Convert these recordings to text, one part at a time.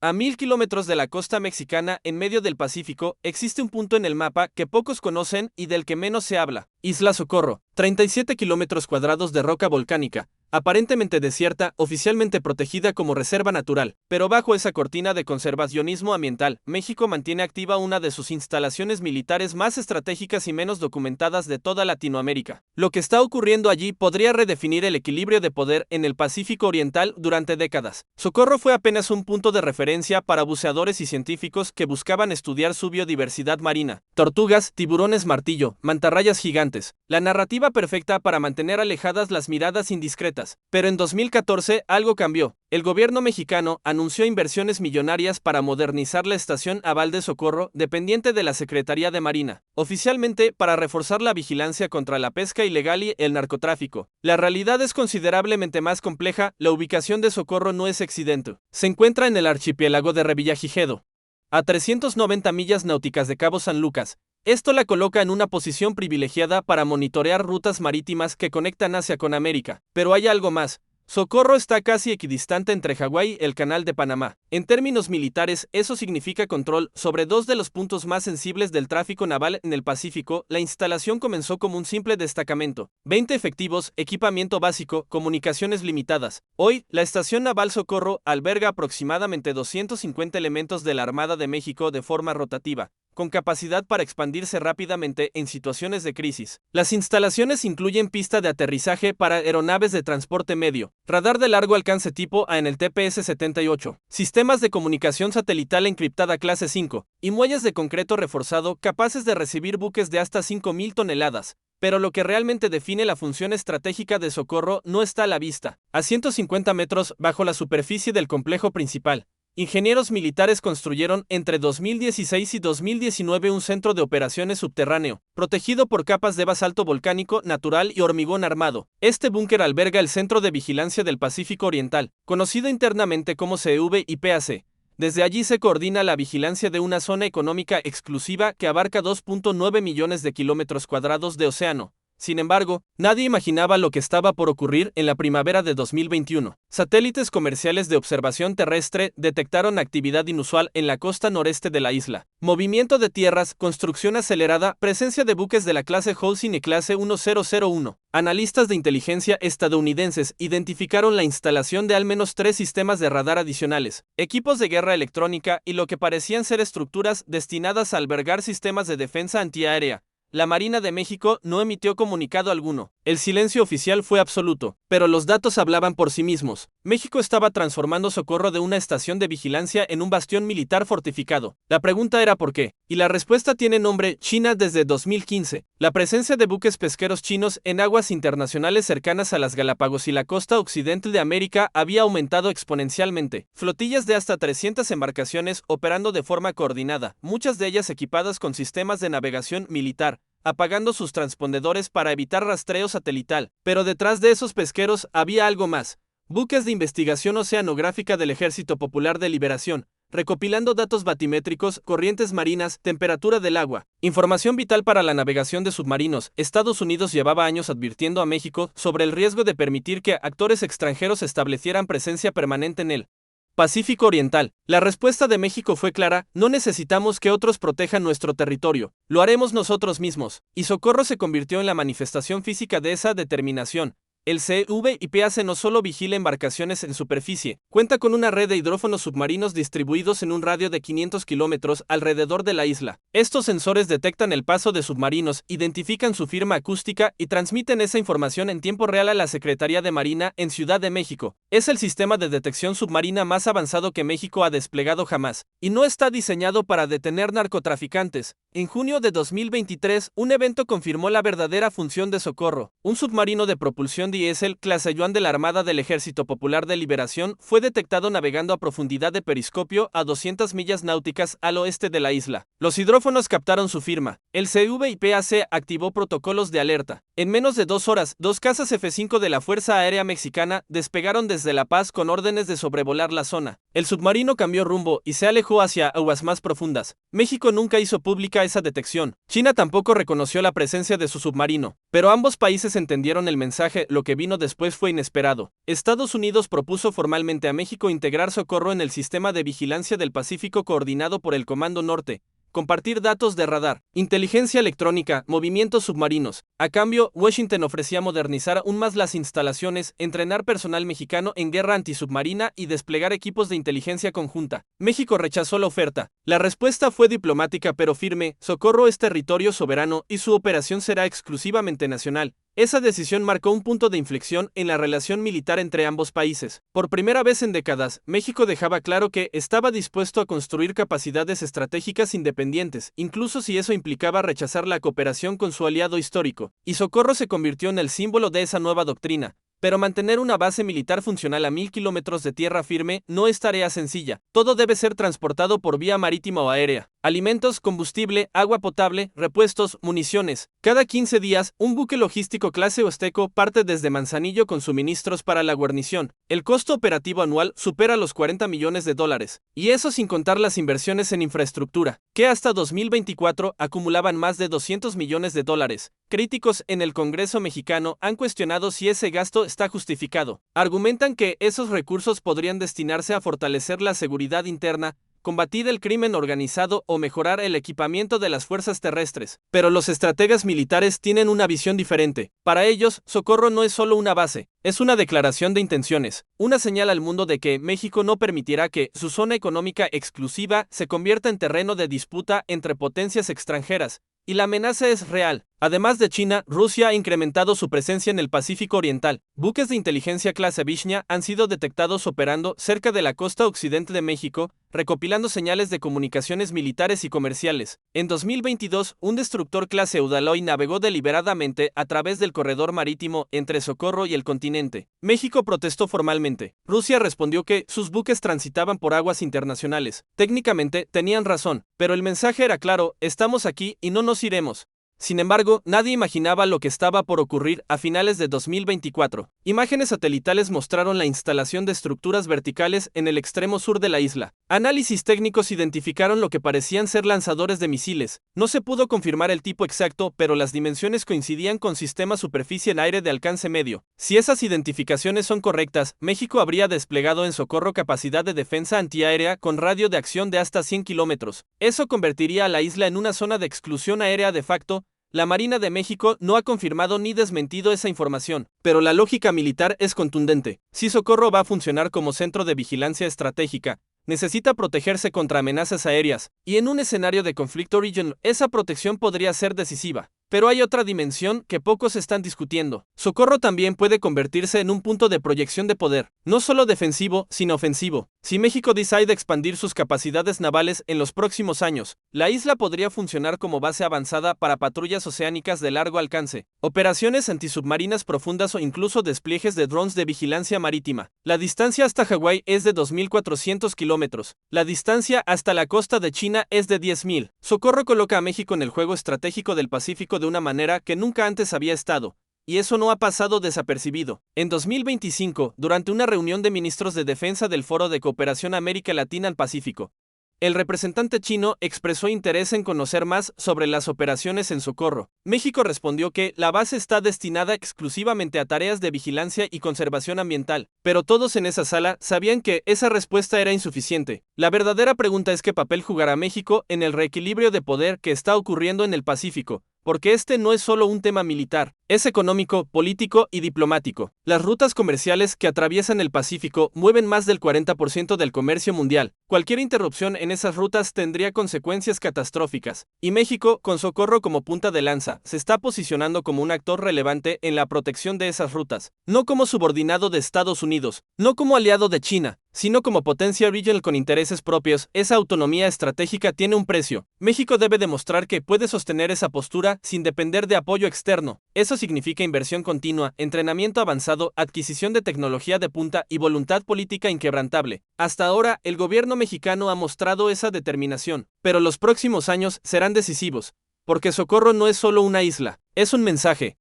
A 1000 kilómetros de la costa mexicana, en medio del Pacífico, existe un punto en el mapa que pocos conocen y del que menos se habla. Isla Socorro, 37 kilómetros cuadrados de roca volcánica, aparentemente desierta, oficialmente protegida como reserva natural, pero bajo esa cortina de conservacionismo ambiental, México mantiene activa una de sus instalaciones militares más estratégicas y menos documentadas de toda Latinoamérica. Lo que está ocurriendo allí podría redefinir el equilibrio de poder en el Pacífico Oriental durante décadas. Socorro fue apenas un punto de referencia para buceadores y científicos que buscaban estudiar su biodiversidad marina. Tortugas, tiburones martillo, mantarrayas gigantes. La narrativa perfecta para mantener alejadas las miradas indiscretas. Pero en 2014 algo cambió. El gobierno mexicano anunció inversiones millonarias para modernizar la estación naval de Socorro, dependiente de la Secretaría de Marina, oficialmente para reforzar la vigilancia contra la pesca ilegal y el narcotráfico. La realidad es considerablemente más compleja. La ubicación de Socorro no es accidente. Se encuentra en el archipiélago de Revillagigedo, a 390 millas náuticas de Cabo San Lucas. Esto la coloca en una posición privilegiada para monitorear rutas marítimas que conectan Asia con América. Pero hay algo más. Socorro está casi equidistante entre Hawái y el Canal de Panamá. En términos militares, eso significa control sobre dos de los puntos más sensibles del tráfico naval en el Pacífico. La instalación comenzó como un simple destacamento. 20 efectivos, equipamiento básico, comunicaciones limitadas. Hoy, la estación naval Socorro alberga aproximadamente 250 elementos de la Armada de México de forma rotativa, con capacidad para expandirse rápidamente en situaciones de crisis. Las instalaciones incluyen pista de aterrizaje para aeronaves de transporte medio, radar de largo alcance tipo A en el TPS-78, sistemas de comunicación satelital encriptada clase 5, y muelles de concreto reforzado capaces de recibir buques de hasta 5,000 toneladas. Pero lo que realmente define la función estratégica de Socorro no está a la vista. A 150 metros bajo la superficie del complejo principal, ingenieros militares construyeron entre 2016 y 2019 un centro de operaciones subterráneo, protegido por capas de basalto volcánico natural y hormigón armado. Este búnker alberga el Centro de Vigilancia del Pacífico Oriental, conocido internamente como CVIPAC. Desde allí se coordina la vigilancia de una zona económica exclusiva que abarca 2,9 millones de kilómetros cuadrados de océano. Sin embargo, nadie imaginaba lo que estaba por ocurrir en la primavera de 2021. Satélites comerciales de observación terrestre detectaron actividad inusual en la costa noreste de la isla. Movimiento de tierras, construcción acelerada, presencia de buques de la clase Holcim y clase 1001. Analistas de inteligencia estadounidenses identificaron la instalación de al menos 3 sistemas de radar adicionales, equipos de guerra electrónica y lo que parecían ser estructuras destinadas a albergar sistemas de defensa antiaérea. La Marina de México no emitió comunicado alguno. El silencio oficial fue absoluto, pero los datos hablaban por sí mismos. México estaba transformando Socorro de una estación de vigilancia en un bastión militar fortificado. La pregunta era ¿por qué? Y la respuesta tiene nombre: China. Desde 2015. La presencia de buques pesqueros chinos en aguas internacionales cercanas a las Galápagos y la costa occidental de América había aumentado exponencialmente. Flotillas de hasta 300 embarcaciones operando de forma coordinada, muchas de ellas equipadas con sistemas de navegación militar, apagando sus transpondedores para evitar rastreo satelital. Pero detrás de esos pesqueros había algo más. Buques de investigación oceanográfica del Ejército Popular de Liberación, recopilando datos batimétricos, corrientes marinas, temperatura del agua, información vital para la navegación de submarinos. Estados Unidos llevaba años advirtiendo a México sobre el riesgo de permitir que actores extranjeros establecieran presencia permanente en él. Pacífico Oriental. La respuesta de México fue clara: no necesitamos que otros protejan nuestro territorio, lo haremos nosotros mismos. Y Socorro se convirtió en la manifestación física de esa determinación. El CVIPAC no solo vigila embarcaciones en superficie, cuenta con una red de hidrófonos submarinos distribuidos en un radio de 500 kilómetros alrededor de la isla. Estos sensores detectan el paso de submarinos, identifican su firma acústica y transmiten esa información en tiempo real a la Secretaría de Marina en Ciudad de México. Es el sistema de detección submarina más avanzado que México ha desplegado jamás, y no está diseñado para detener narcotraficantes. En junio de 2023, un evento confirmó la verdadera función de Socorro. Un submarino de propulsión diésel clase Yuan de la Armada del Ejército Popular de Liberación fue detectado navegando a profundidad de periscopio a 200 millas náuticas al oeste de la isla. Los hidrófonos captaron su firma. El CVIPAC activó protocolos de alerta. En menos de 2 horas, 2 cazas F-5 de la Fuerza Aérea Mexicana despegaron desde La Paz con órdenes de sobrevolar la zona. El submarino cambió rumbo y se alejó hacia aguas más profundas. México nunca hizo pública esa detección. China tampoco reconoció la presencia de su submarino, pero ambos países entendieron el mensaje. Lo lo que vino después fue inesperado. Estados Unidos propuso formalmente a México integrar Socorro en el sistema de vigilancia del Pacífico coordinado por el Comando Norte, compartir datos de radar, inteligencia electrónica, movimientos submarinos. A cambio, Washington ofrecía modernizar aún más las instalaciones, entrenar personal mexicano en guerra antisubmarina y desplegar equipos de inteligencia conjunta. México rechazó la oferta. La respuesta fue diplomática pero firme: Socorro es territorio soberano y su operación será exclusivamente nacional. Esa decisión marcó un punto de inflexión en la relación militar entre ambos países. Por primera vez en décadas, México dejaba claro que estaba dispuesto a construir capacidades estratégicas independientes, incluso si eso implicaba rechazar la cooperación con su aliado histórico. Y Socorro se convirtió en el símbolo de esa nueva doctrina. Pero mantener una base militar funcional a 1000 kilómetros de tierra firme no es tarea sencilla. Todo debe ser transportado por vía marítima o aérea. Alimentos, combustible, agua potable, repuestos, municiones. Cada 15 días, un buque logístico clase Osteco parte desde Manzanillo con suministros para la guarnición. El costo operativo anual supera los $40 millones. Y eso sin contar las inversiones en infraestructura, que hasta 2024 acumulaban más de $200 millones. Críticos en el Congreso mexicano han cuestionado si ese gasto está justificado. Argumentan que esos recursos podrían destinarse a fortalecer la seguridad interna, combatir el crimen organizado o mejorar el equipamiento de las fuerzas terrestres. Pero los estrategas militares tienen una visión diferente. Para ellos, Socorro no es solo una base, es una declaración de intenciones, una señal al mundo de que México no permitirá que su zona económica exclusiva se convierta en terreno de disputa entre potencias extranjeras. Y la amenaza es real. Además de China, Rusia ha incrementado su presencia en el Pacífico Oriental. Buques de inteligencia clase Vishnya han sido detectados operando cerca de la costa occidente de México, recopilando señales de comunicaciones militares y comerciales. En 2022, un destructor clase Udaloy navegó deliberadamente a través del corredor marítimo entre Socorro y el continente. México protestó formalmente. Rusia respondió que sus buques transitaban por aguas internacionales. Técnicamente, tenían razón, pero el mensaje era claro: estamos aquí y no nos iremos. Sin embargo, nadie imaginaba lo que estaba por ocurrir a finales de 2024. Imágenes satelitales mostraron la instalación de estructuras verticales en el extremo sur de la isla. Análisis técnicos identificaron lo que parecían ser lanzadores de misiles. No se pudo confirmar el tipo exacto, pero las dimensiones coincidían con sistemas superficie en aire de alcance medio. Si esas identificaciones son correctas, México habría desplegado en Socorro capacidad de defensa antiaérea con radio de acción de hasta 100 kilómetros. Eso convertiría a la isla en una zona de exclusión aérea de facto. La Marina de México no ha confirmado ni desmentido esa información, pero la lógica militar es contundente. Si Socorro va a funcionar como centro de vigilancia estratégica, necesita protegerse contra amenazas aéreas, y en un escenario de conflicto regional, esa protección podría ser decisiva. Pero hay otra dimensión que pocos están discutiendo. Socorro también puede convertirse en un punto de proyección de poder, no solo defensivo, sino ofensivo. Si México decide expandir sus capacidades navales en los próximos años, la isla podría funcionar como base avanzada para patrullas oceánicas de largo alcance, operaciones antisubmarinas profundas o incluso despliegues de drones de vigilancia marítima. La distancia hasta Hawái es de 2.400 kilómetros. La distancia hasta la costa de China es de 10.000. Socorro coloca a México en el juego estratégico del Pacífico de una manera que nunca antes había estado, y eso no ha pasado desapercibido. En 2025, durante una reunión de ministros de defensa del Foro de Cooperación América Latina al Pacífico, el representante chino expresó interés en conocer más sobre las operaciones en Socorro. México respondió que la base está destinada exclusivamente a tareas de vigilancia y conservación ambiental, pero todos en esa sala sabían que esa respuesta era insuficiente. La verdadera pregunta es: ¿qué papel jugará México en el reequilibrio de poder que está ocurriendo en el Pacífico? Porque este no es solo un tema militar, es económico, político y diplomático. Las rutas comerciales que atraviesan el Pacífico mueven más del 40% del comercio mundial. Cualquier interrupción en esas rutas tendría consecuencias catastróficas. Y México, con Socorro como punta de lanza, se está posicionando como un actor relevante en la protección de esas rutas, no como subordinado de Estados Unidos, no como aliado de China, sino como potencia regional con intereses propios. Esa autonomía estratégica tiene un precio. México debe demostrar que puede sostener esa postura sin depender de apoyo externo. Eso significa inversión continua, entrenamiento avanzado, adquisición de tecnología de punta y voluntad política inquebrantable. Hasta ahora, el gobierno mexicano ha mostrado esa determinación, pero los próximos años serán decisivos, porque Socorro no es solo una isla. Es un mensaje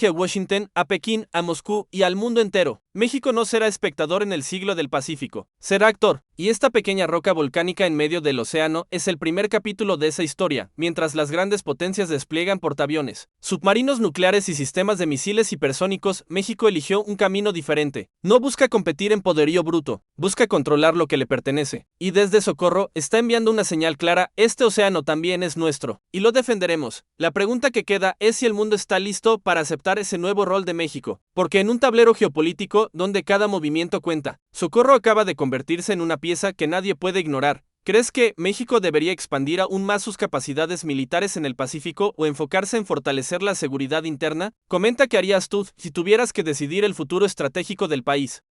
a Washington, a Pekín, a Moscú y al mundo entero. México no será espectador en el siglo del Pacífico, será actor, y esta pequeña roca volcánica en medio del océano es el primer capítulo de esa historia, mientras las grandes potencias despliegan portaaviones, submarinos nucleares y sistemas de misiles hipersónicos. México eligió un camino diferente. No busca competir en poderío bruto, busca controlar lo que le pertenece, y desde Socorro está enviando una señal clara: este océano también es nuestro, y lo defenderemos. La pregunta que queda es si el mundo está listo para aceptar ese nuevo rol de México, porque en un tablero geopolítico donde cada movimiento cuenta, Socorro acaba de convertirse en una pieza que nadie puede ignorar. ¿Crees que México debería expandir aún más sus capacidades militares en el Pacífico o enfocarse en fortalecer la seguridad interna? Comenta qué harías tú si tuvieras que decidir el futuro estratégico del país.